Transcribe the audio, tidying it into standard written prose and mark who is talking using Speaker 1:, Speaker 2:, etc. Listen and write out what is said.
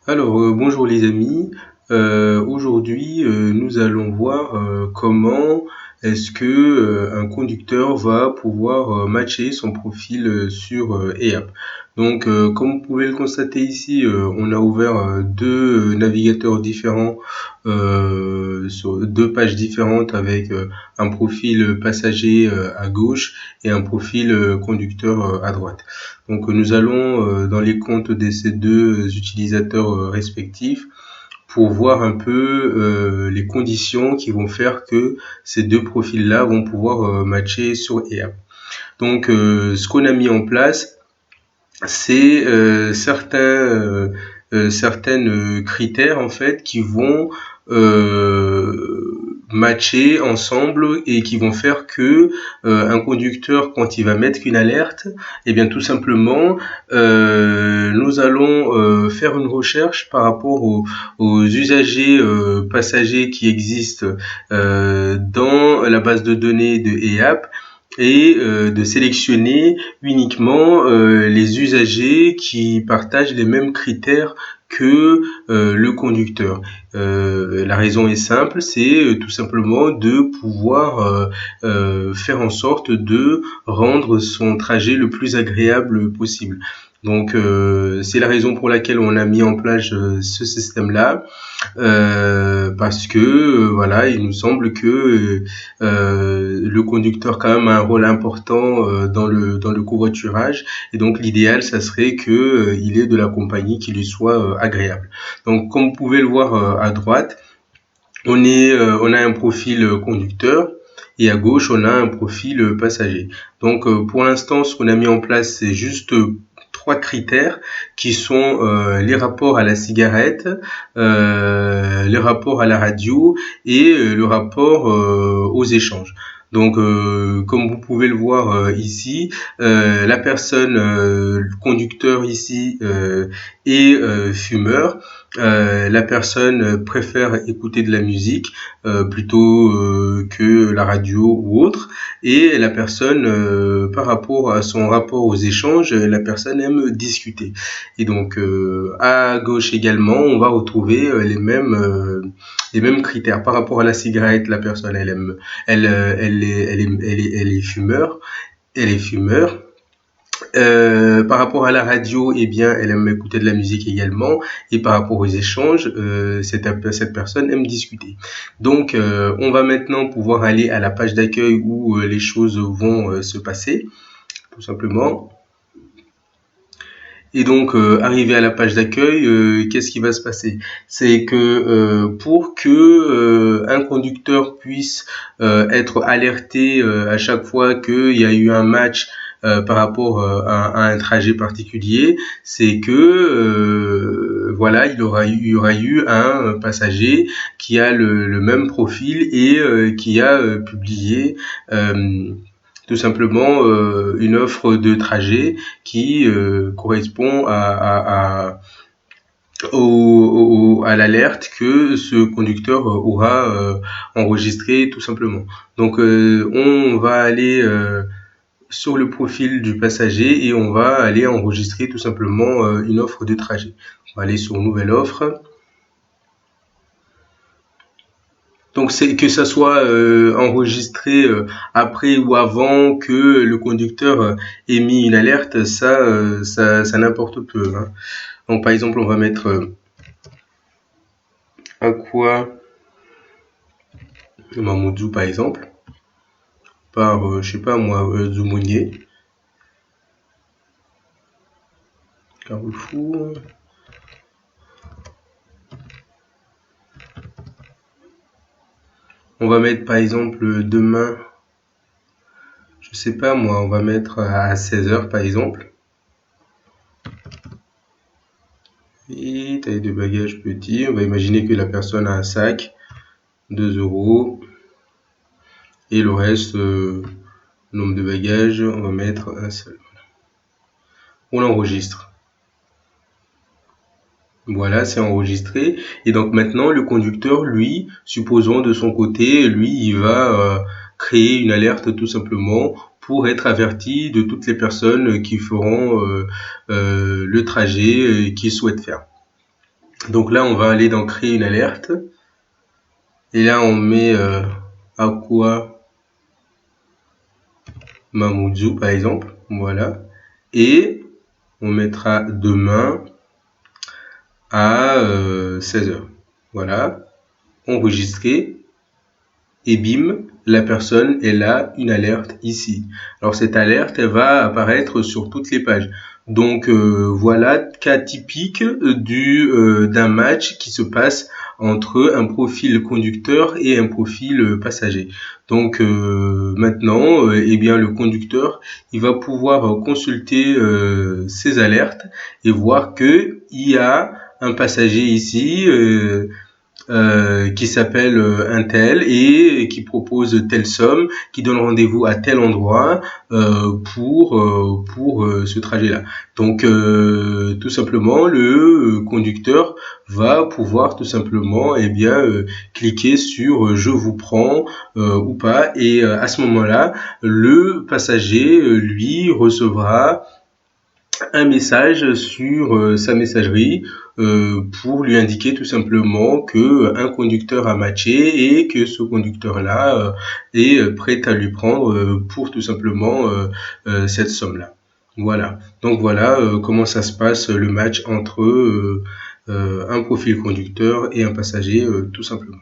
Speaker 1: Bonjour les amis. Aujourd'hui, nous allons voir comment est-ce que un conducteur va pouvoir matcher son profil sur EAP. Donc, comme vous pouvez le constater ici, on a ouvert deux navigateurs différents sur deux pages différentes avec un profil passager à gauche et un profil conducteur à droite. Donc nous allons dans les comptes de ces deux utilisateurs respectifs pour voir un peu les conditions qui vont faire que ces deux profils-là vont pouvoir matcher sur EAP. Donc ce qu'on a mis en place, c'est certaines critères en fait qui vont matcher ensemble et qui vont faire que un conducteur, quand il va mettre une alerte, eh bien tout simplement nous allons faire une recherche par rapport aux usagers passagers qui existent dans la base de données de EAP et de sélectionner uniquement les usagers qui partagent les mêmes critères que le conducteur. La raison est simple, c'est tout simplement de pouvoir faire en sorte de rendre son trajet le plus agréable possible. Donc c'est la raison pour laquelle on a mis en place ce système-là, parce que voilà, il nous semble que le conducteur quand même a un rôle important dans le covoiturage, et donc l'idéal ça serait que il ait de la compagnie qui lui soit agréable. Donc comme vous pouvez le voir à droite, on a un profil conducteur et à gauche on a un profil passager. Donc pour l'instant ce qu'on a mis en place c'est juste trois critères qui sont les rapports à la cigarette, les rapports à la radio et le rapport aux échanges. Donc, comme vous pouvez le voir ici, la personne, le conducteur ici est fumeur. La personne préfère écouter de la musique plutôt que la radio ou autre. Et la personne, par rapport à son rapport aux échanges, la personne aime discuter. Et donc, à gauche également, on va retrouver les mêmes critères. Par rapport à la cigarette, la personne, elle est fumeur. Elle est fumeur. Par rapport à la radio, eh bien, elle aime écouter de la musique également. Et par rapport aux échanges, cette personne aime discuter. Donc, on va maintenant pouvoir aller à la page d'accueil où les choses vont se passer, tout simplement. Et donc, arrivé à la page d'accueil, qu'est-ce qui va se passer? C'est que pour que un conducteur puisse être alerté à chaque fois qu'il y a eu un match par rapport à un trajet particulier, c'est que voilà, il y aura eu un passager qui a le même profil et qui a publié tout simplement une offre de trajet qui correspond à l'alerte que ce conducteur aura enregistré tout simplement. Donc on va aller sur le profil du passager et on va aller enregistrer tout simplement une offre de trajet. On va aller sur nouvelle offre. Donc c'est que ça soit enregistré après ou avant que le conducteur ait mis une alerte, ça n'importe peu, hein. Donc par exemple, on va mettre Aqua Mamoudou par exemple, par je sais pas moi, Zoumounier, Carrefour. On va mettre par exemple demain, je sais pas moi, on va mettre à 16h par exemple. Et taille de bagage petit, on va imaginer que la personne a un sac, 2 euros. Et le reste, nombre de bagages, on va mettre un seul. On l'enregistre. Voilà, c'est enregistré. Et donc maintenant, le conducteur, lui, supposons de son côté, lui, il va créer une alerte tout simplement pour être averti de toutes les personnes qui feront le trajet qu'il souhaite faire. Donc là, on va aller dans créer une alerte. Et là, on met Aqua Mamoudzou, par exemple. Voilà. Et on mettra demain à 16h. Voilà. Enregistrer. Et bim, la personne, elle a une alerte ici. Alors cette alerte, elle va apparaître sur toutes les pages. Donc voilà, cas typique d'un match qui se passe entre un profil conducteur et un profil passager. Donc maintenant, eh bien le conducteur, il va pouvoir consulter ses alertes et voir que il y a un passager ici. Qui s'appelle un tel et qui propose telle somme, qui donne rendez-vous à tel endroit pour ce trajet-là. Donc tout simplement le conducteur va pouvoir tout simplement cliquer sur je vous prends ou pas, et à ce moment-là le passager lui recevra un message sur sa messagerie pour lui indiquer tout simplement que un conducteur a matché et que ce conducteur-là est prêt à lui prendre pour tout simplement cette somme-là. Voilà. Donc voilà comment ça se passe le match entre un profil conducteur et un passager tout simplement.